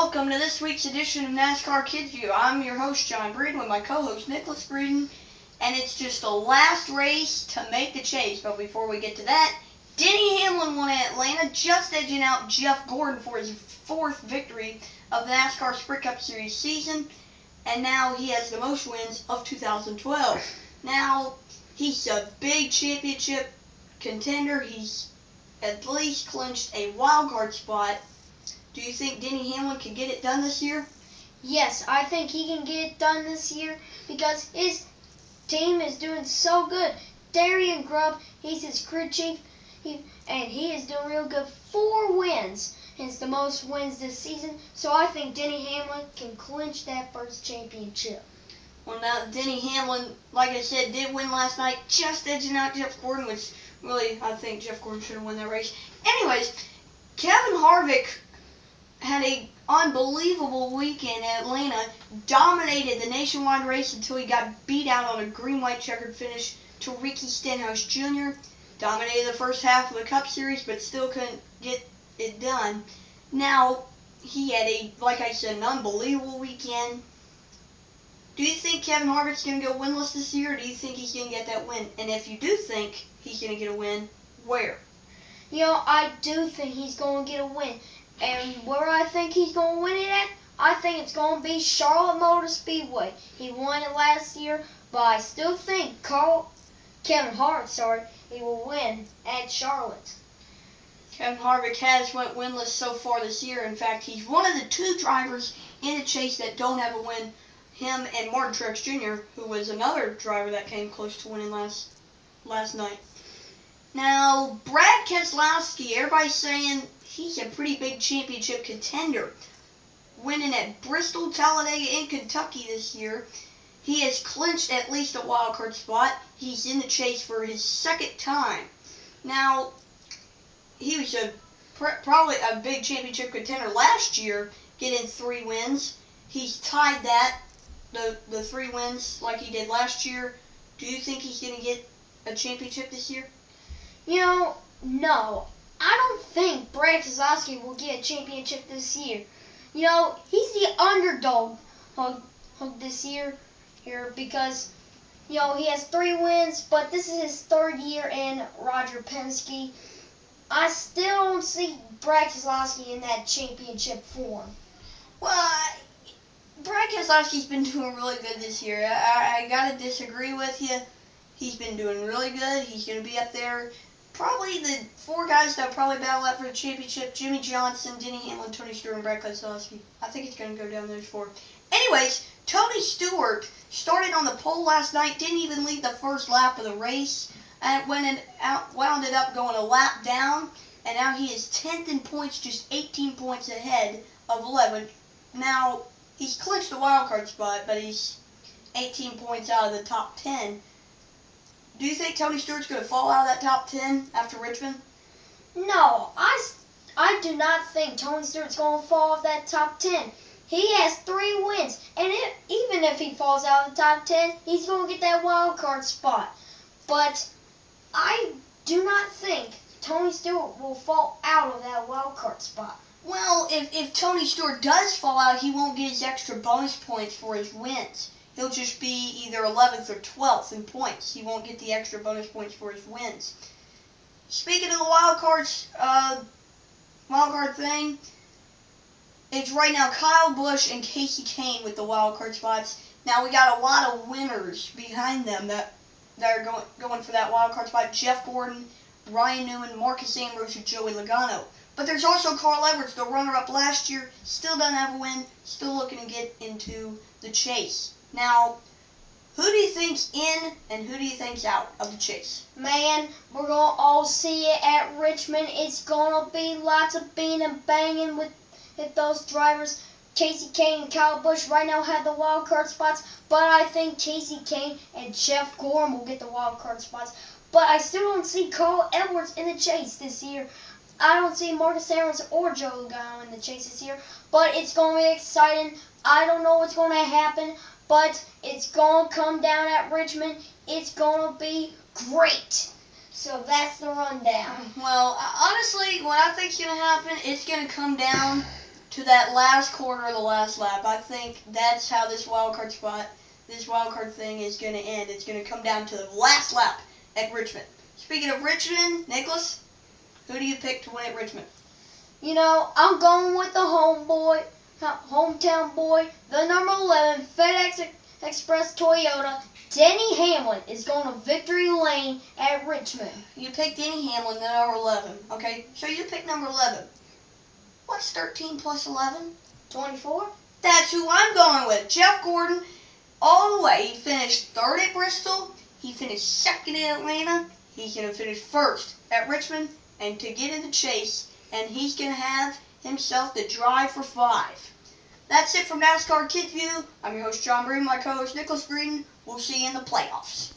welcome to this week's edition of NASCAR Kids View. I'm your host, John Breeden, with my co-host, Nicholas Breeden, and it's just the last race to make the chase. But before we get to that, Denny Hamlin won at Atlanta, just edging out Jeff Gordon for his fourth victory of the NASCAR Sprint Cup Series season, and now he has the most wins of 2012. Now, he's a big championship contender. He's at least clinched a wild card spot. Do you think Denny Hamlin can get it done this year? Yes, I think he can get it done this year because his team is doing so good. Darian Grubb, he's his crew chief, and he is doing real good. 4 wins. It's the most wins this season, so I think Denny Hamlin can clinch that first championship. Well, now, Denny Hamlin, like I said, did win last night, just edging out Jeff Gordon, which really, I think Jeff Gordon should have won that race. Anyways, Kevin Harvick had an unbelievable weekend at Atlanta, dominated the nationwide race until he got beat out on a green-white checkered finish to Ricky Stenhouse Jr., dominated the first half of the Cup Series, but still couldn't get it done. Now, he had like I said, an unbelievable weekend. Do you think Kevin Harvick's going to go winless this year, or do you think he's going to get that win? And if you do think he's going to get a win, where? I do think he's going to get a win. And where I think he's going to win it at, I think it's going to be Charlotte Motor Speedway. He won it last year, but I still think Kevin Harvick, he will win at Charlotte. Kevin Harvick has went winless so far this year. In fact, he's one of the 2 drivers in the chase that don't have a win. Him and Martin Truex Jr., who was another driver that came close to winning last night. Now, Brad Keselowski, everybody's saying he's a pretty big championship contender. Winning at Bristol, Talladega, and Kentucky this year. He has clinched at least a wild card spot. He's in the chase for his second time. Now, he was probably a big championship contender last year, getting 3 wins. He's tied that, the 3 wins, like he did last year. Do you think he's going to get a championship this year? No. I don't think Brad Keselowski will get a championship this year. He's the underdog this year because, he has 3 wins, but this is his 3rd year in Roger Penske. I still don't see Brad Keselowski in that championship form. Well, Brad Keselowski's been doing really good this year. I got to disagree with you. He's been doing really good. He's going to be up there. Probably the 4 guys that probably battle out for the championship: Jimmy Johnson, Denny Hamlin, Tony Stewart, and Brad Keselowski. I think it's going to go down those 4. Anyways, Tony Stewart started on the pole last night, didn't even lead the first lap of the race, and wound up going a lap down, and now he is 10th in points, just 18 points ahead of 11. Now, he's clinched the wild card spot, but he's 18 points out of the top 10. Do you think Tony Stewart's going to fall out of that top 10 after Richmond? No, I do not think Tony Stewart's going to fall off that top 10. He has 3 wins, and even if he falls out of the top 10, he's going to get that wild card spot. But I do not think Tony Stewart will fall out of that wild card spot. Well, if Tony Stewart does fall out, he won't get his extra bonus points for his wins. He'll just be either 11th or 12th in points. He won't get the extra bonus points for his wins. Speaking of the wild card thing, it's right now Kyle Busch and Kasey Kahne with the wild card spots. Now we got a lot of winners behind them that are going for that wild card spot: Jeff Gordon, Ryan Newman, Marcus Ambrose, and Joey Logano. But there's also Carl Edwards, the runner-up last year, still doesn't have a win, still looking to get into the chase. Now, who do you think's in and who do you think's out of the chase? Man, we're going to all see it at Richmond. It's going to be lots of being and banging with those drivers. Kasey Kahne and Kyle Busch right now have the wild card spots, but I think Kasey Kahne and Jeff Gordon will get the wild card spots. But I still don't see Carl Edwards in the chase this year. I don't see Marcus Ambrose or Joe Logano in the chase this year, but it's going to be exciting. I don't know what's going to happen, but it's going to come down at Richmond. It's going to be great. So that's the rundown. Well, honestly, what I think's going to happen, it's going to come down to that last quarter of the last lap. I think that's how this wild card thing is going to end. It's going to come down to the last lap at Richmond. Speaking of Richmond, Nicholas, who do you pick to win at Richmond? You know, I'm going with the hometown boy, the number 11 FedEx Express Toyota. Denny Hamlin is going to victory lane at Richmond. You picked Denny Hamlin, the number 11. Okay, so you picked number 11. What's 13 plus 11? 24. That's who I'm going with. Jeff Gordon, all the way. He finished third at Bristol. He finished second in Atlanta. He's going to finish first at Richmond and to get in the chase. And he's going to have himself the drive for 5. That's it from NASCAR Kids View. I'm your host, John Breeden, my co-host, Nicholas Breeden. We'll see you in the playoffs.